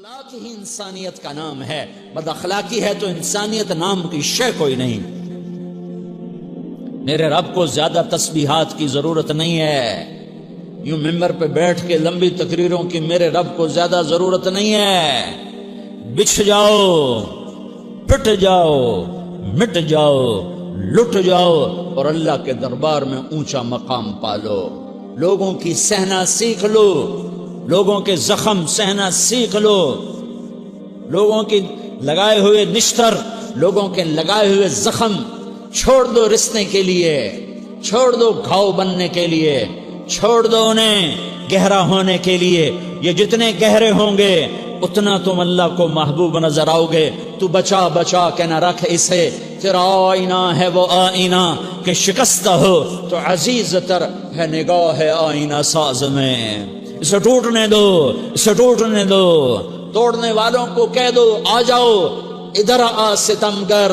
اخلاق ہی انسانیت کا نام ہے. بد اخلاقی ہے تو انسانیت نام کی شے کوئی نہیں. میرے رب کو زیادہ تسبیحات کی ضرورت نہیں ہے. یوں ممبر پہ بیٹھ کے لمبی تقریروں کی میرے رب کو زیادہ ضرورت نہیں ہے. بچھ جاؤ، پٹ جاؤ، مٹ جاؤ، لٹ جاؤ اور اللہ کے دربار میں اونچا مقام پالو. لوگوں کی سہنا سیکھ لو، لوگوں کے زخم سہنا سیکھ لو، لوگوں کی لگائے ہوئے نشتر، لوگوں کے لگائے ہوئے زخم چھوڑ دو رسنے کے لیے، چھوڑ دو گھاؤ بننے کے لیے، چھوڑ دو انہیں گہرا ہونے کے لیے. یہ جتنے گہرے ہوں گے اتنا تم اللہ کو محبوب نظر آؤ گے. تو بچا بچا کے نہ رکھ اسے، تیرا آئینہ ہے وہ آئینہ کہ شکستہ ہو تو عزیز تر ہے نگاہ آئینہ ساز میں. اسے ٹوٹنے دو، اسے ٹوٹنے دو. توڑنے والوں کو کہہ دو آ جاؤ ادھر آ ستمگر،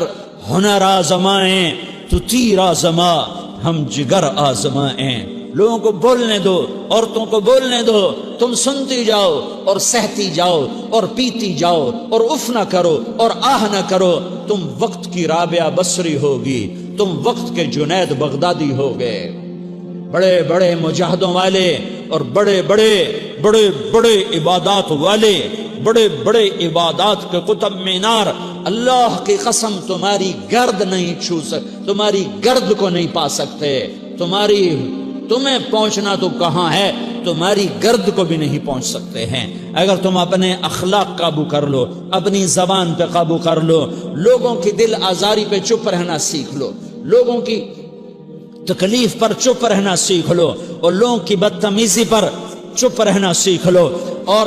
ہنر آزمائیں تو تیر آزما، ہم جگر آزمائیں. لوگوں کو بولنے دو، عورتوں کو بولنے دو. تم سنتی جاؤ اور سہتی جاؤ اور پیتی جاؤ اور اف نہ کرو اور آہ نہ کرو. تم وقت کی رابعہ بصری ہوگی، تم وقت کے جنید بغدادی ہوگے. بڑے بڑے مجاہدوں والے اور بڑے بڑے بڑے بڑے عبادات والے، بڑے بڑے عبادات کے قطب مینار، اللہ کی قسم تمہاری گرد نہیں چھو سکتے، تمہاری گرد کو نہیں پا سکتے. تمہیں پہنچنا تو کہاں ہے، تمہاری گرد کو بھی نہیں پہنچ سکتے ہیں. اگر تم اپنے اخلاق قابو کر لو، اپنی زبان پہ قابو کر لو، لوگوں کی دل آزاری پہ چپ رہنا سیکھ لو، لوگوں کی تکلیف پر چپ رہنا سیکھ لو اور لوگوں کی بدتمیزی پر چپ رہنا سیکھ لو اور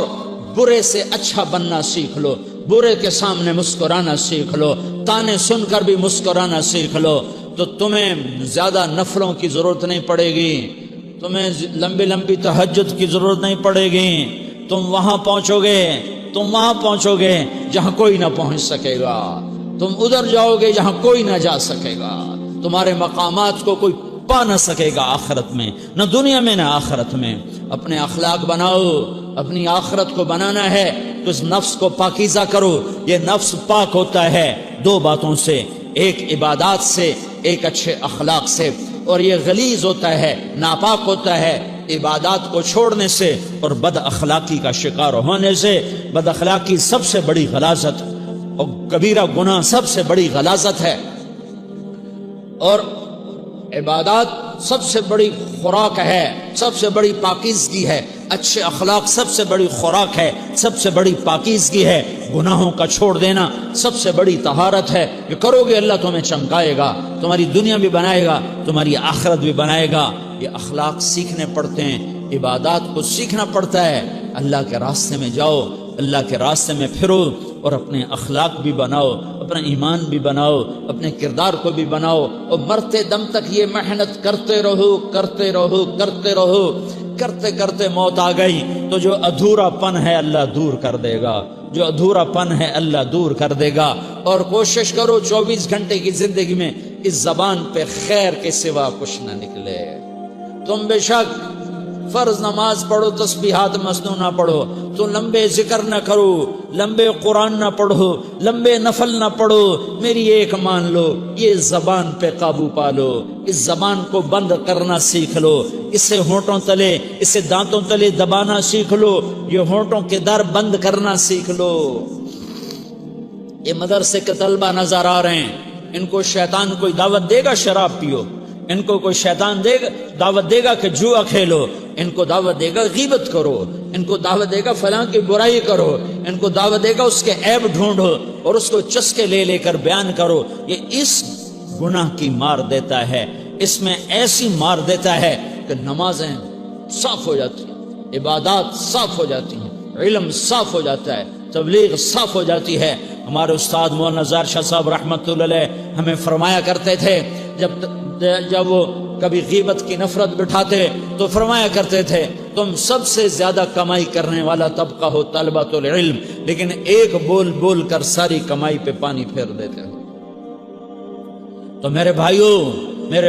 برے سے اچھا بننا سیکھ لو، برے کے سامنے مسکرانا سیکھ لو، تانے سن کر بھی مسکرانا سیکھ لو، تو تمہیں زیادہ نفلوں کی ضرورت نہیں پڑے گی، تمہیں لمبی لمبی تہجد کی ضرورت نہیں پڑے گی. تم وہاں پہنچو گے، تم وہاں پہنچو گے جہاں کوئی نہ پہنچ سکے گا. تم ادھر جاؤ گے جہاں کوئی نہ جا سکے گا. تمہارے مقامات کو کوئی پا نہ سکے گا آخرت میں، نہ دنیا میں نہ آخرت میں. اپنے اخلاق بناؤ. اپنی آخرت کو بنانا ہے تو اس نفس کو پاکیزہ کرو. یہ نفس پاک ہوتا ہے دو باتوں سے، ایک عبادات سے، ایک اچھے اخلاق سے. اور یہ غلیظ ہوتا ہے، ناپاک ہوتا ہے عبادات کو چھوڑنے سے اور بد اخلاقی کا شکار ہونے سے. بد اخلاقی سب سے بڑی غلاظت اور کبیرہ گناہ سب سے بڑی غلاظت ہے، اور عبادات سب سے بڑی خوراک ہے، سب سے بڑی پاکیزگی ہے. اچھے اخلاق سب سے بڑی خوراک ہے، سب سے بڑی پاکیزگی ہے. گناہوں کا چھوڑ دینا سب سے بڑی طہارت ہے. یہ کرو گے اللہ تمہیں چمکائے گا، تمہاری دنیا بھی بنائے گا، تمہاری آخرت بھی بنائے گا. یہ اخلاق سیکھنے پڑتے ہیں، عبادات کو سیکھنا پڑتا ہے. اللہ کے راستے میں جاؤ، اللہ کے راستے میں پھرو اور اپنے اخلاق بھی بناؤ، اپنا ایمان بھی بناؤ، اپنے کردار کو بھی بناؤ. اور مرتے دم تک یہ محنت کرتے رہو، کرتے رہو، کرتے رہو. کرتے کرتے موت آ گئی تو جو ادھورا پن ہے اللہ دور کر دے گا، جو ادھورا پن ہے اللہ دور کر دے گا. اور کوشش کرو 24 گھنٹے کی زندگی میں اس زبان پہ خیر کے سوا کچھ نہ نکلے. تم بے شک فرض نماز پڑھو، تسبیحات مسنون نہ پڑھو، تو لمبے ذکر نہ کرو، لمبے قرآن نہ پڑھو، لمبے نفل نہ پڑھو. میری ایک مان لو، یہ زبان پہ قابو پالو، اس زبان کو بند کرنا سیکھ لو. اسے ہونٹوں تلے، اسے دانتوں تلے دبانا سیکھ لو، یہ ہونٹوں کے در بند کرنا سیکھ لو. یہ مدرسے کے طلبہ نظر آ رہے ہیں، ان کو شیطان کوئی دعوت دے گا شراب پیو، ان کو کوئی شیطان دعوت دے گا کہ جوا کھیلو، ان کو دعوت دے گا غیبت کرو، ان کو دعوت دے گا فلاں کی برائی کرو، ان کو دعوت دے گا اس کے عیب ڈھونڈو اور اس کو چسکے لے لے کر بیان کرو. یہ اس گناہ کی مار دیتا ہے، اس میں ایسی مار دیتا ہے کہ نمازیں صاف ہو جاتی ہیں، عبادات صاف ہو جاتی ہیں، علم صاف ہو جاتا ہے، تبلیغ صاف ہو جاتی ہے. ہمارے استاد مولانا زار شاہ صاحب رحمۃ اللہ علیہ ہمیں فرمایا کرتے تھے، جب وہ کبھی غیبت کی نفرت بٹھاتے تو فرمایا کرتے تھے تم سب سے زیادہ کمائی کرنے والا طبقہ ہو طلبۃ العلم، لیکن ایک بول بول کر ساری کمائی پہ پانی پھیر دیتے ہو. تو میرے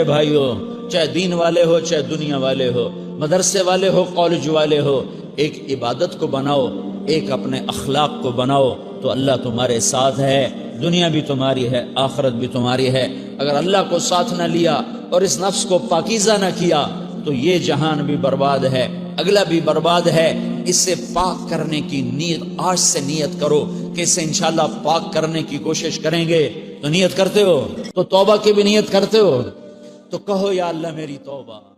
بھائیوں چاہے دین والے ہو چاہے دنیا والے ہو، مدرسے والے ہو کالج والے ہو، ایک عبادت کو بناؤ، ایک اپنے اخلاق کو بناؤ تو اللہ تمہارے ساتھ ہے، دنیا بھی تمہاری ہے، آخرت بھی تمہاری ہے۔ اگر اللہ کو ساتھ نہ لیا اور اس نفس کو پاکیزہ نہ کیا تو یہ جہان بھی برباد ہے، اگلا بھی برباد ہے۔ اسے پاک کرنے کی نیت آج سے نیت کرو کہ اسے انشاءاللہ پاک کرنے کی کوشش کریں گے۔ تو نیت کرتے ہو تو توبہ کی بھی نیت کرتے ہو، تو کہو یا اللہ میری توبہ۔